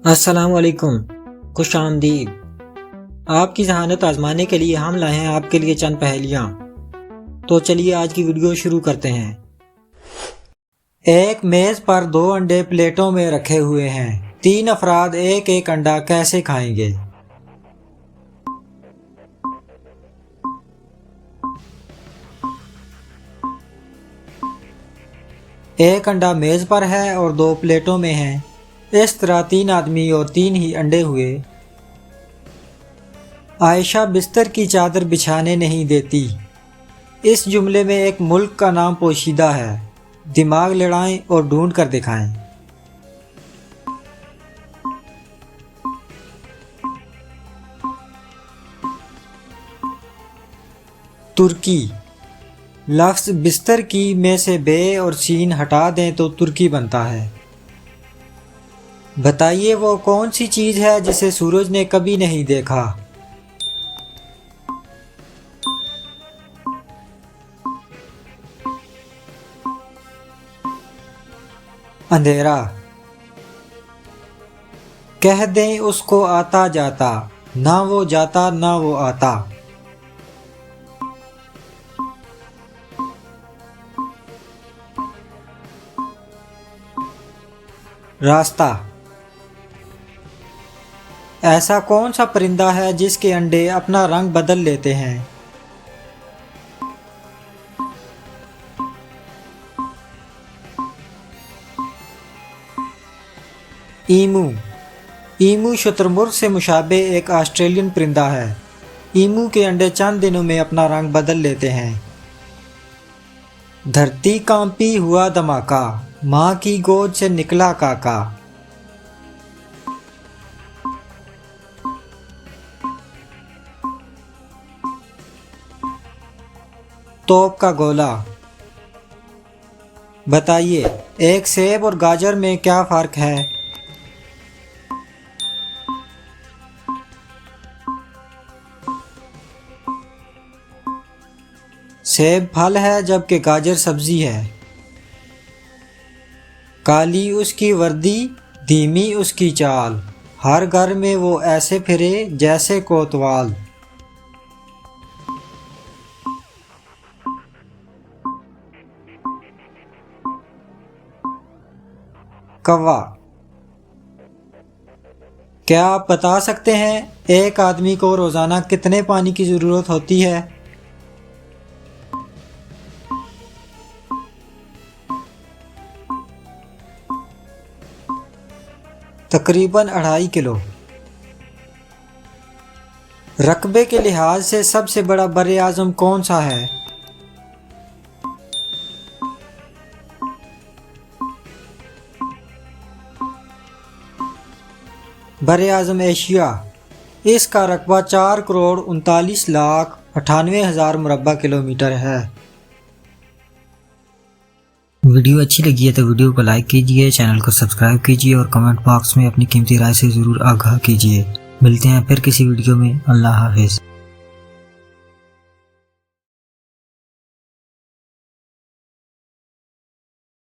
السلام علیکم، خوش آمدید۔ آپ کی ذہانت آزمانے کے لیے ہم لائے ہیں آپ کے لیے چند پہیلیاں۔ تو چلیے آج کی ویڈیو شروع کرتے ہیں۔ ایک میز پر 2 انڈے پلیٹوں میں رکھے ہوئے ہیں۔ 3 افراد ایک ایک انڈا کیسے کھائیں گے؟ ایک انڈا میز پر ہے اور 2 پلیٹوں میں ہیں۔ اس طرح 3 آدمی اور 3 ہی انڈے ہوئے۔ عائشہ بستر کی چادر بچھانے نہیں دیتی۔ اس جملے میں ایک ملک کا نام پوشیدہ ہے۔ دماغ لڑائیں اور ڈھونڈ کر دکھائیں۔ ترکی۔ لفظ بستر کی میں سے بے اور سین ہٹا دیں تو ترکی بنتا ہے۔ بتائیے وہ کون سی چیز ہے جسے سورج نے کبھی نہیں دیکھا؟ اندھیرا۔ کہہ دیں اس کو آتا جاتا، نہ وہ جاتا نہ وہ آتا۔ راستہ۔ ایسا کون سا پرندہ ہے جس کے انڈے اپنا رنگ بدل لیتے ہیں؟ ایمو۔ ایمو شتر مرغ سے مشابہ ایک آسٹریلین پرندہ ہے۔ ایمو کے انڈے چند دنوں میں اپنا رنگ بدل لیتے ہیں۔ دھرتی کانپی ہوا دھماکہ، ماں کی گود سے نکلا کاکا۔ توپ کا گولا۔ بتائیے ایک سیب اور گاجر میں کیا فرق ہے؟ سیب پھل ہے جبکہ گاجر سبزی ہے۔ کالی اس کی وردی، دھیمی اس کی چال، ہر گھر میں وہ ایسے پھرے جیسے کوتوال۔ کوا۔ کیا آپ بتا سکتے ہیں ایک آدمی کو روزانہ کتنے پانی کی ضرورت ہوتی ہے؟ تقریباً 2.5 کلو۔ رقبے کے لحاظ سے سب سے بڑا بر اعظم کون سا ہے؟ بر اعظم ایشیا۔ اس کا رقبہ 4,39,98,000 مربع کلومیٹر ہے۔ ویڈیو اچھی لگی ہے تو ویڈیو کو لائک کیجئے، چینل کو سبسکرائب کیجئے اور کمنٹ باکس میں اپنی قیمتی رائے سے ضرور آگاہ کیجئے۔ ملتے ہیں پھر کسی ویڈیو میں۔ اللہ حافظ۔